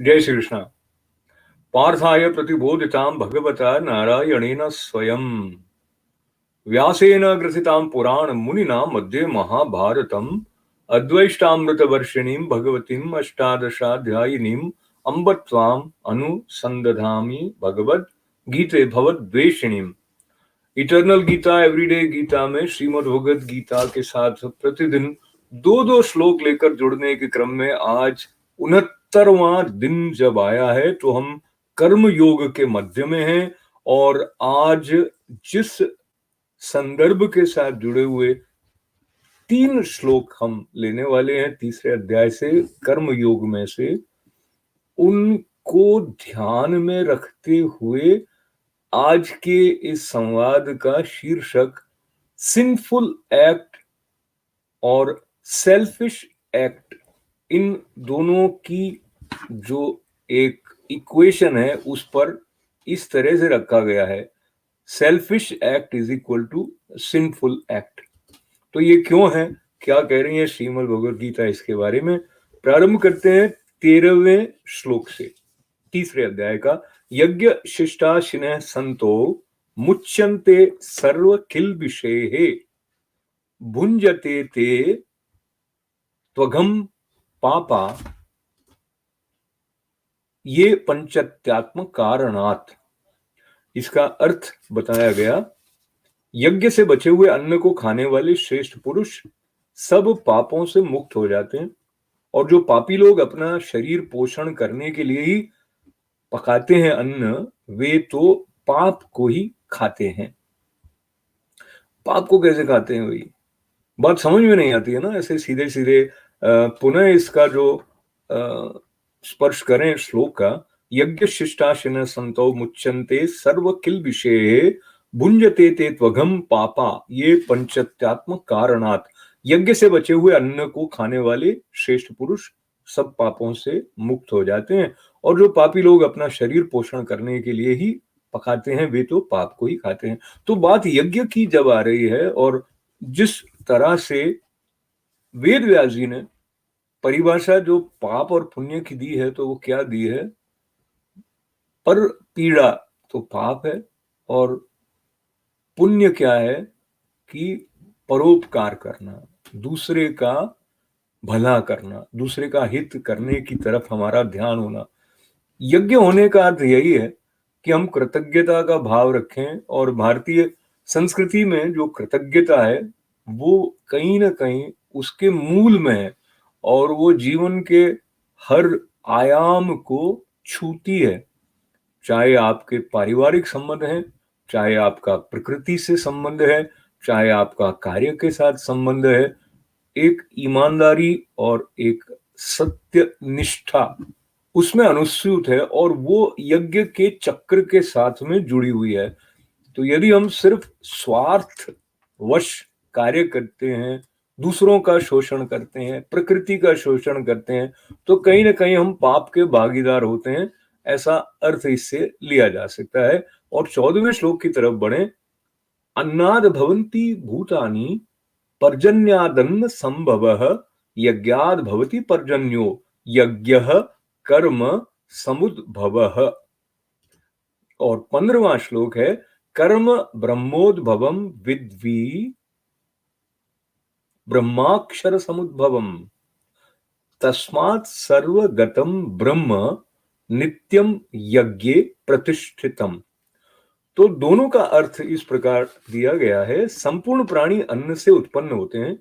जय श्री कृष्ण। पार्थाय प्रतिबोधितां भगवता नारायणेन स्वयं व्यासेन ग्रथितां पुराण मुनिना मध्ये महाभारतम् अद्वैष्टामृतवर्षिणीं भगवतीम् अष्टादशाध्यायिनीम् अम्ब त्वाम् अनुसंदधामि भगवद गीते भवद्वेषिणीम्। इटर्नल गीता एवरीडे गीता में श्रीमद् भगवद गीता के साथ प्रतिदिन दो दो श्लोक लेकर जुड़ने के क्रम में आज 69वां दिन जब आया है तो हम कर्म योग के मध्य में हैं और आज जिस संदर्भ के साथ जुड़े हुए 3 श्लोक हम लेने वाले हैं तीसरे अध्याय से कर्म योग में से, उनको ध्यान में रखते हुए आज के इस संवाद का शीर्षक सिंफुल एक्ट और सेल्फिश एक्ट, इन दोनों की जो एक इक्वेशन है उस पर इस तरह से रखा गया है, selfish act is equal to sinful act. तो ये क्यों है, क्या कह रही है श्रीमद् भगवद गीता, इसके बारे में प्रारंभ करते हैं 13वें श्लोक से, तीसरे अध्याय का। यज्ञ शिष्टाशिनः संतो मुच्यन्ते सर्व किल्बिषेः भुंजते ते त्वघम पापा ये पंचत्यात्मक कारणात्। इसका अर्थ बताया गया, यज्ञ से बचे हुए अन्न को खाने वाले श्रेष्ठ पुरुष सब पापों से मुक्त हो जाते हैं, और जो पापी लोग अपना शरीर पोषण करने के लिए ही पकाते हैं अन्न, वे तो पाप को ही खाते हैं। पाप को कैसे खाते हैं, वही बात समझ में नहीं आती है ना, ऐसे सीधे सीधे। पुनः इसका जो स्पर्श करें श्लोक का, यज्ञ शिष्टाशिन संतो मुच्यन्ते सर्व किल्बिषेः भुंजते ते त्वघम पापा ये पंचत्यात्मक कारणात्। यज्ञ से बचे हुए अन्न को खाने वाले श्रेष्ठ पुरुष सब पापों से मुक्त हो जाते हैं, और जो पापी लोग अपना शरीर पोषण करने के लिए ही पकाते हैं वे तो पाप को ही खाते हैं। तो बात यज्ञ की जब आ रही है, और जिस तरह से वेद व्यास जी ने परिभाषा जो पाप और पुण्य की दी है, तो वो क्या दी है, पर पीड़ा तो पाप है, और पुण्य क्या है कि परोपकार करना, दूसरे का भला करना, दूसरे का हित करने की तरफ हमारा ध्यान होना। यज्ञ होने का अर्थ यही है कि हम कृतज्ञता का भाव रखें, और भारतीय संस्कृति में जो कृतज्ञता है वो कहीं ना कहीं उसके मूल में है, और वो जीवन के हर आयाम को छूती है। चाहे आपके पारिवारिक संबंध हैं, चाहे आपका प्रकृति से संबंध है, चाहे आपका कार्य के साथ संबंध है, एक ईमानदारी और एक सत्य निष्ठा उसमें अनुस्यूत है, और वो यज्ञ के चक्र के साथ में जुड़ी हुई है। तो यदि हम सिर्फ स्वार्थ वश कार्य करते हैं, दूसरों का शोषण करते हैं, प्रकृति का शोषण करते हैं, तो कहीं ना कहीं हम पाप के भागीदार होते हैं, ऐसा अर्थ इससे लिया जा सकता है। और 14वें श्लोक की तरफ बढ़े, अन्नाद भवन्ति भूतानि पर्जन्यादन्न संभवः यज्ञाद भवति पर्जन्यो यज्ञः कर्म समुद्भवः। और 15वां श्लोक है, कर्म ब्रह्मोद्भवम विद्वी ब्रह्माक्षर समुद्भवम तस्मात् सर्वगतम ब्रह्म नित्यम यज्ञे प्रतिष्ठितम। तो दोनों का अर्थ इस प्रकार दिया गया है, संपूर्ण प्राणी अन्न से उत्पन्न होते हैं,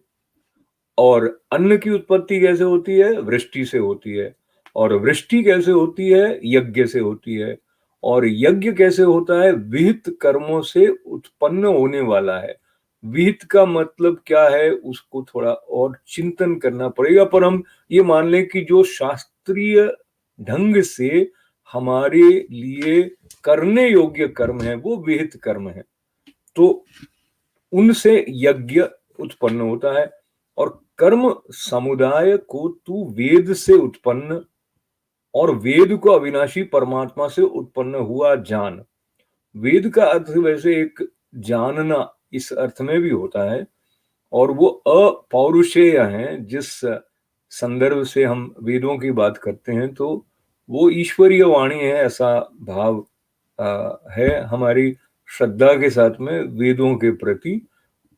और अन्न की उत्पत्ति कैसे होती है, वृष्टि से होती है, और वृष्टि कैसे होती है, यज्ञ से होती है, और यज्ञ कैसे होता है, विहित कर्मों से उत्पन्न होने वाला है। विहित का मतलब क्या है, उसको थोड़ा और चिंतन करना पड़ेगा, पर हम ये मान लें कि जो शास्त्रीय ढंग से हमारे लिए करने योग्य कर्म है वो विहित कर्म है, तो उनसे यज्ञ उत्पन्न होता है। और कर्म समुदाय को तू वेद से उत्पन्न, और वेद को अविनाशी परमात्मा से उत्पन्न हुआ जान। वेद का अर्थ वैसे एक जानना इस अर्थ में भी होता है, और वो अपौरुषेय है। जिस संदर्भ से हम वेदों की बात करते हैं, तो वो ईश्वरीय वाणी है, ऐसा भाव है हमारी श्रद्धा के साथ में वेदों के प्रति।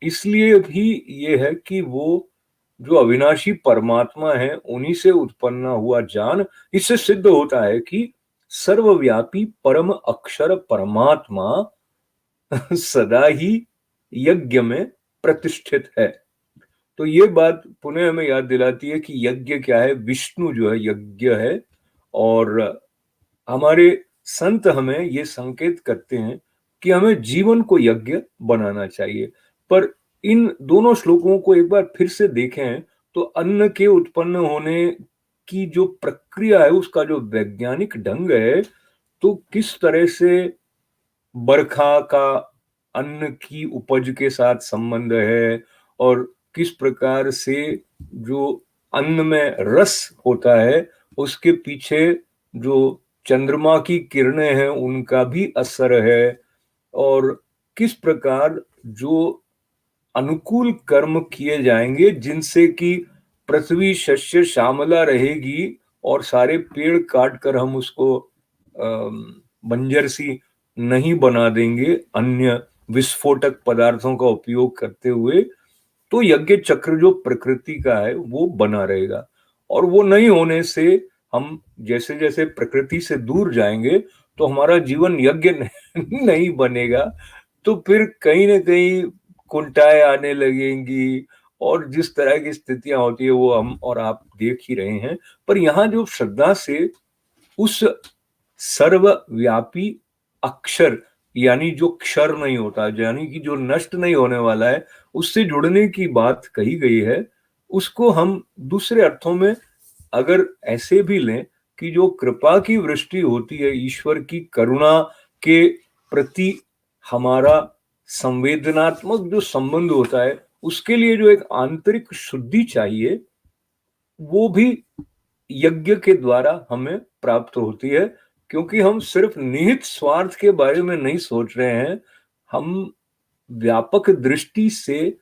इसलिए भी ये है कि वो जो अविनाशी परमात्मा है उन्हीं से उत्पन्न हुआ ज्ञान, इससे सिद्ध होता है कि सर्वव्यापी परम अक्षर परमात्मा सदा ही यज्ञ में प्रतिष्ठित है। तो ये बात पुनः हमें याद दिलाती है कि यज्ञ क्या है, विष्णु जो है यज्ञ है। और हमारे संत हमें ये संकेत करते हैं कि हमें जीवन को यज्ञ बनाना चाहिए। पर इन दोनों श्लोकों को एक बार फिर से देखें तो अन्न के उत्पन्न होने की जो प्रक्रिया है, उसका जो वैज्ञानिक ढंग है, तो किस तरह से बरखा का अन्न की उपज के साथ संबंध है, और किस प्रकार से जो अन्न में रस होता है उसके पीछे जो चंद्रमा की किरणें हैं उनका भी असर है, और किस प्रकार जो अनुकूल कर्म किए जाएंगे जिनसे कि पृथ्वी शस्य श्यामला रहेगी और सारे पेड़ काट कर हम उसको बंजर सी नहीं बना देंगे अन्य विस्फोटक पदार्थों का उपयोग करते हुए, तो यज्ञ चक्र जो प्रकृति का है वो बना रहेगा। और वो नहीं होने से हम जैसे जैसे प्रकृति से दूर जाएंगे तो हमारा जीवन यज्ञ नहीं बनेगा, तो फिर कहीं ना कहीं कुंठाएं आने लगेंगी, और जिस तरह की स्थितियां होती है वो हम और आप देख ही रहे हैं। पर यहाँ जो श्रद्धा से उस सर्वव्यापी अक्षर, यानी जो क्षर नहीं होता, यानी कि जो नष्ट नहीं होने वाला है, उससे जुड़ने की बात कही गई है, उसको हम दूसरे अर्थों में अगर ऐसे भी लें कि जो कृपा की वृष्टि होती है, ईश्वर की करुणा के प्रति हमारा संवेदनात्मक जो संबंध होता है, उसके लिए जो एक आंतरिक शुद्धि चाहिए, वो भी यज्ञ के द्वारा हमें प्राप्त होती है। क्योंकि हम सिर्फ निहित स्वार्थ के बारे में नहीं सोच रहे हैं, हम व्यापक दृष्टि से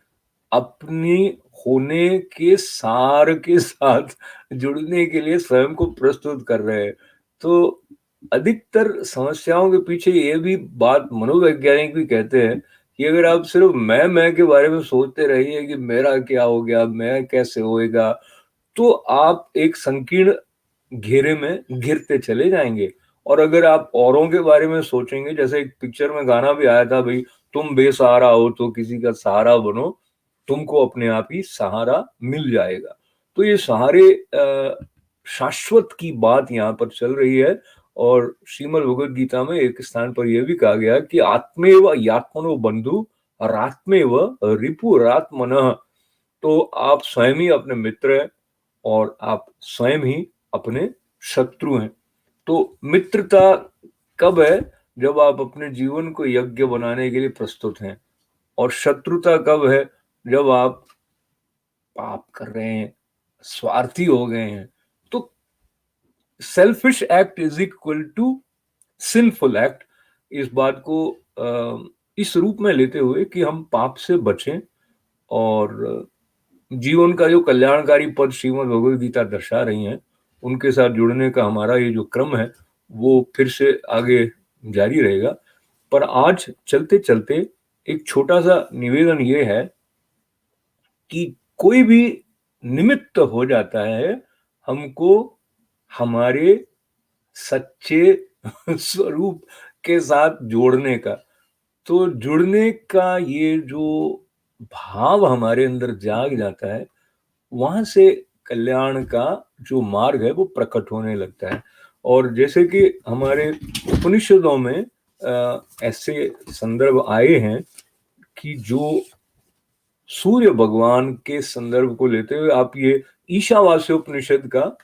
अपने होने के सार के साथ जुड़ने के लिए स्वयं को प्रस्तुत कर रहे हैं। तो अधिकतर समस्याओं के पीछे ये भी बात मनोवैज्ञानिक भी कहते हैं कि अगर आप सिर्फ मैं के बारे में सोचते रहिए कि मेरा क्या हो गया, मैं कैसे होएगा, तो आप एक संकीर्ण घेरे में घिरते चले जाएंगे। और अगर आप औरों के बारे में सोचेंगे, जैसे एक पिक्चर में गाना भी आया था, भाई तुम बेसहारा हो तो किसी का सहारा बनो, तुमको अपने आप ही सहारा मिल जाएगा। तो ये सहारे शाश्वत की बात यहाँ पर चल रही है। और श्रीमद् भगवद गीता में एक स्थान पर यह भी कहा गया कि आत्मेव यात्मनो बंधु रात्मेव रिपुरात्मनः। तो आप स्वयं ही अपने मित्र हैं और आप स्वयं ही अपने शत्रु हैं। तो मित्रता कब है? जब आप अपने जीवन को यज्ञ बनाने के लिए प्रस्तुत हैं। और शत्रुता कब है? जब आप पाप कर रहे हैं, स्वार्थी हो गए हैं। तो selfish act is equal to sinful act. इस बात को इस रूप में लेते हुए कि हम पाप से बचें और जीवन का जो कल्याणकारी पद श्रीमद् भगवद गीता दर्शा रही हैं, उनके साथ जुड़ने का हमारा ये जो क्रम है वो फिर से आगे जारी रहेगा। पर आज चलते चलते एक छोटा सा निवेदन ये है कि कोई भी निमित्त हो जाता है हमको हमारे सच्चे स्वरूप के साथ जोड़ने का। तो जुड़ने का ये जो भाव हमारे अंदर जाग जाता है, वहां से कल्याण का जो मार्ग है वो प्रकट होने लगता है। और जैसे कि हमारे उपनिषदों में ऐसे संदर्भ आए हैं कि जो सूर्य भगवान के संदर्भ को लेते हुए आप ये ईशावास्योपनिषद का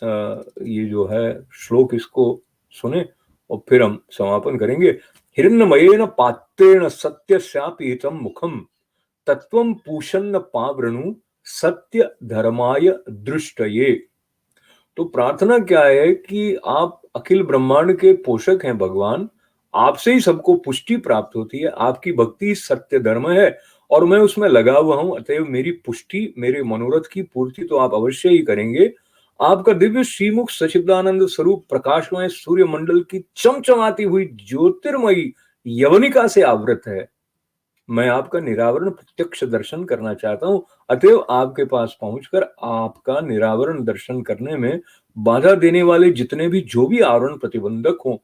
ये जो है श्लोक, इसको सुने और फिर हम समापन करेंगे। हिरण्यमयेन पात्रेण सत्यस्यापीतं मुखम तत्वं पूषन्न पावृणु सत्य धर्माय दृष्टये। तो प्रार्थना क्या है कि आप अखिल ब्रह्मांड के पोषक हैं भगवान, आपसे ही सबको पुष्टि प्राप्त होती है, आपकी भक्ति सत्य धर्म है और मैं उसमें लगा हुआ हूं, अतएव मेरी पुष्टि, मेरे मनोरथ की पूर्ति तो आप अवश्य ही करेंगे। आपका दिव्य श्रीमुख सच्चिदानंद स्वरूप प्रकाशमय सूर्य मंडल की चमचमाती हुई ज्योतिर्मयी यवनिका से आवृत है। मैं आपका निरावरण प्रत्यक्ष दर्शन करना चाहता हूं, अतएव आपके पास पहुंचकर आपका निरावरण दर्शन करने में बाधा देने वाले जितने भी जो भी आवरण प्रतिबंधक हों,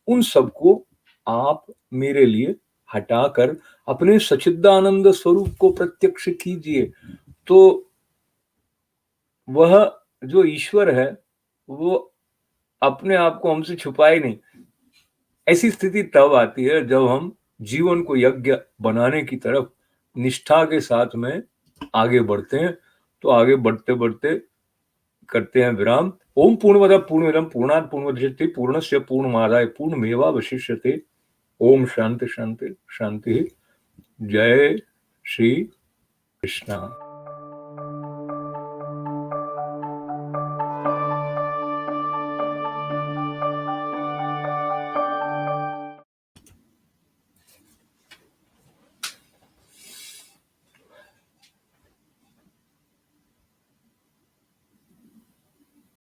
उन सबको आप मेरे लिए हटाकर अपने सच्चिदानंद स्वरूप को प्रत्यक्ष कीजिए। तो वह जो ईश्वर है वो अपने आप को हमसे छुपाए नहीं। ऐसी स्थिति तब आती है जब हम जीवन को यज्ञ बनाने की तरफ निष्ठा के साथ में आगे बढ़ते हैं। तो आगे बढ़ते बढ़ते करते हैं विराम। ओम पूर्णमदः पूर्णमिदं पूर्णात् पूर्णमुदच्यते पूर्णस्य पूर्णमादाय पूर्णमेवावशिष्यते। ओम शांति शांति शांति। जय श्री कृष्ण।